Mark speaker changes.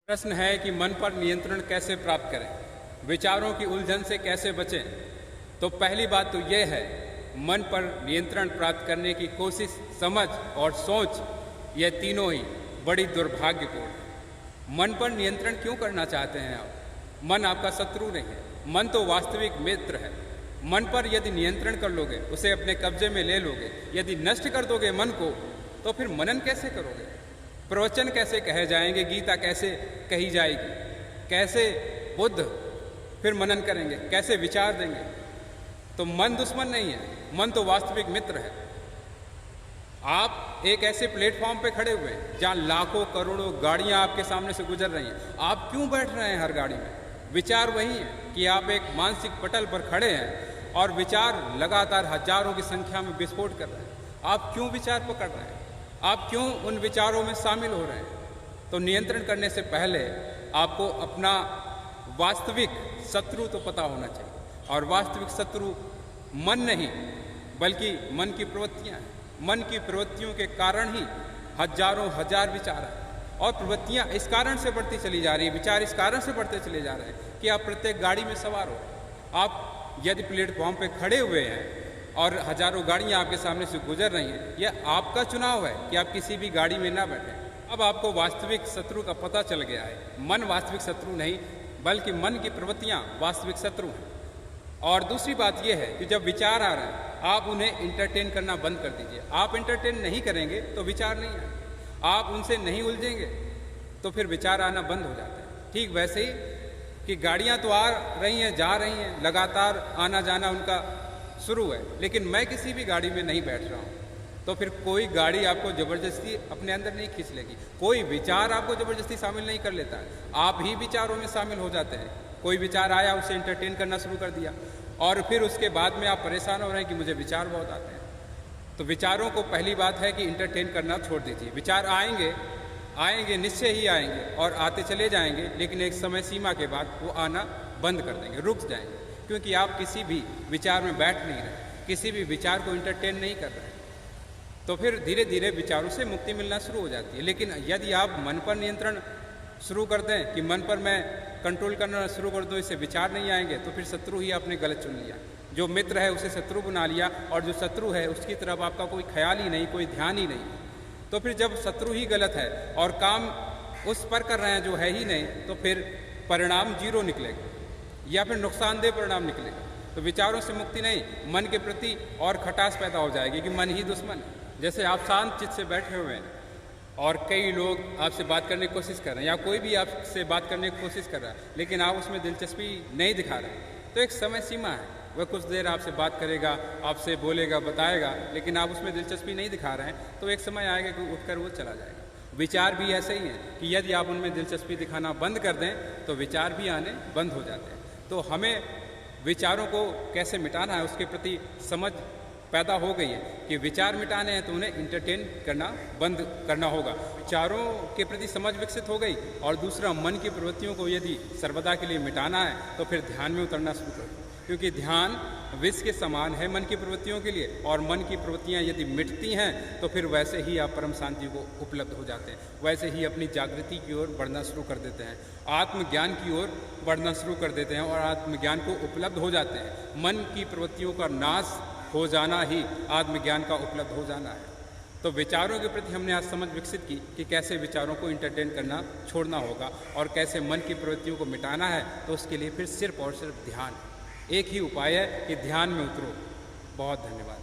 Speaker 1: प्रश्न है कि मन पर नियंत्रण कैसे प्राप्त करें, विचारों की उलझन से कैसे बचें। तो पहली बात तो यह है, मन पर नियंत्रण प्राप्त करने की कोशिश, समझ और सोच, यह तीनों ही बड़ी दुर्भाग्यपूर्ण है। मन पर नियंत्रण क्यों करना चाहते हैं आप? मन आपका शत्रु नहीं है, मन तो वास्तविक मित्र है। मन पर यदि नियंत्रण कर लोगे, उसे अपने कब्जे में ले लोगे, यदि नष्ट कर दोगे मन को, तो फिर मनन कैसे करोगे? प्रवचन कैसे कहे जाएंगे, गीता कैसे कही जाएगी, कैसे बुद्ध फिर मनन करेंगे, कैसे विचार देंगे? तो मन दुश्मन नहीं है, मन तो वास्तविक मित्र है। आप एक ऐसे प्लेटफॉर्म पे खड़े हुए हैं जहाँ लाखों करोड़ों गाड़ियाँ आपके सामने से गुजर रही हैं। आप क्यों बैठ रहे हैं हर गाड़ी में? विचार वही है कि आप एक मानसिक पटल पर खड़े हैं और विचार लगातार हजारों की संख्या में विस्फोट कर रहे हैं। आप क्यों विचार पकड़ रहे हैं? आप क्यों उन विचारों में शामिल हो रहे हैं? तो नियंत्रण करने से पहले आपको अपना वास्तविक शत्रु तो पता होना चाहिए। और वास्तविक शत्रु मन नहीं, बल्कि मन की प्रवृत्तियां हैं। मन की प्रवृत्तियों के कारण ही हजारों हजार विचार हैं, और प्रवृत्तियां इस कारण से बढ़ती चली जा रही हैं, विचार इस कारण से बढ़ते चले जा रहे हैं कि आप प्रत्येक गाड़ी में सवार हो। आप यदि प्लेटफॉर्म पे खड़े हुए हैं और हजारों गाड़ियां आपके सामने से गुजर रही हैं, यह आपका चुनाव है कि आप किसी भी गाड़ी में ना बैठें। अब आपको वास्तविक शत्रु का पता चल गया है। मन वास्तविक शत्रु नहीं, बल्कि मन की प्रवृत्तियां वास्तविक शत्रु हैं। और दूसरी बात यह है कि जब विचार आ रहे हैं, आप उन्हें इंटरटेन करना बंद कर दीजिए। आप इंटरटेन नहीं करेंगे तो विचार नहीं आएंगे। आप उनसे नहीं उलझेंगे तो फिर विचार आना बंद हो जाते हैं। ठीक वैसे ही कि गाड़ियां तो आ रही हैं, जा रही हैं, लगातार आना जाना उनका शुरू है, लेकिन मैं किसी भी गाड़ी में नहीं बैठ रहा हूँ, तो फिर कोई गाड़ी आपको ज़बरदस्ती अपने अंदर नहीं खींच लेगी। कोई विचार आपको ज़बरदस्ती शामिल नहीं कर लेता है, आप ही विचारों में शामिल हो जाते हैं। कोई विचार आया, उसे इंटरटेन करना शुरू कर दिया, और फिर उसके बाद में आप परेशान हो रहे हैं कि मुझे विचार बहुत आते हैं। तो विचारों को पहली बात है कि इंटरटेन करना छोड़ दीजिए। विचार आएंगे निश्चय ही आएंगे और आते चले जाएंगे, लेकिन एक समय सीमा के बाद वो आना बंद कर देंगे, रुक जाएंगे, क्योंकि आप किसी भी विचार में बैठ नहीं रहे, किसी भी विचार को इंटरटेन नहीं कर रहे। तो फिर धीरे धीरे विचारों से मुक्ति मिलना शुरू हो जाती है। लेकिन यदि आप मन पर नियंत्रण शुरू कर दें कि मन पर मैं कंट्रोल करना शुरू कर दूं, इससे विचार नहीं आएंगे, तो फिर शत्रु ही आपने गलत चुन लिया। जो मित्र है उसे शत्रु बना लिया, और जो शत्रु है उसकी तरफ आपका कोई ख्याल ही नहीं, कोई ध्यान ही नहीं। तो फिर जब शत्रु ही गलत है और काम उस पर कर रहे हैं जो है ही नहीं, तो फिर परिणाम जीरो निकलेगा या फिर नुकसानदेह परिणाम निकलेगा। तो विचारों से मुक्ति नहीं, मन के प्रति और खटास पैदा हो जाएगी कि मन ही दुश्मन है। जैसे आप शांत चित्त से बैठे हुए हैं और कई लोग आपसे बात करने की कोशिश कर रहे हैं, या कोई भी आपसे बात करने की कोशिश कर रहा है, लेकिन आप उसमें दिलचस्पी नहीं दिखा रहे, तो एक समय सीमा है। वह कुछ देर आपसे बात करेगा, आपसे बोलेगा, बताएगा, लेकिन आप उसमें दिलचस्पी नहीं दिखा रहे हैं, तो एक समय आएगा कि उठकर वो चला जाएगा। विचार भी ऐसे ही हैं कि यदि आप उनमें दिलचस्पी दिखाना बंद कर दें तो विचार भी आने बंद हो जाते हैं। तो हमें विचारों को कैसे मिटाना है, उसके प्रति समझ पैदा हो गई है कि विचार मिटाने हैं तो उन्हें इंटरटेन करना बंद करना होगा। विचारों के प्रति समझ विकसित हो गई, और दूसरा, मन की प्रवृत्तियों को यदि सर्वदा के लिए मिटाना है तो फिर ध्यान में उतरना शुरू करो, क्योंकि ध्यान विष के समान है मन की प्रवृत्तियों के लिए। और मन की प्रवृत्तियां यदि मिटती हैं तो फिर वैसे ही आप परम शांति को उपलब्ध हो जाते हैं, वैसे ही अपनी जागृति की ओर बढ़ना शुरू कर देते हैं, आत्मज्ञान की ओर बढ़ना शुरू कर देते हैं, और आत्मज्ञान को उपलब्ध हो जाते हैं। मन की प्रवृत्तियों का नाश हो जाना ही आत्मज्ञान का उपलब्ध हो जाना है। तो विचारों के प्रति हमने आज समझ विकसित की कि कैसे विचारों को इंटरटेन करना छोड़ना होगा और कैसे मन की प्रवृत्तियों को मिटाना है। तो उसके लिए फिर सिर्फ और सिर्फ ध्यान, एक ही उपाय है कि ध्यान में उतरो। बहुत धन्यवाद।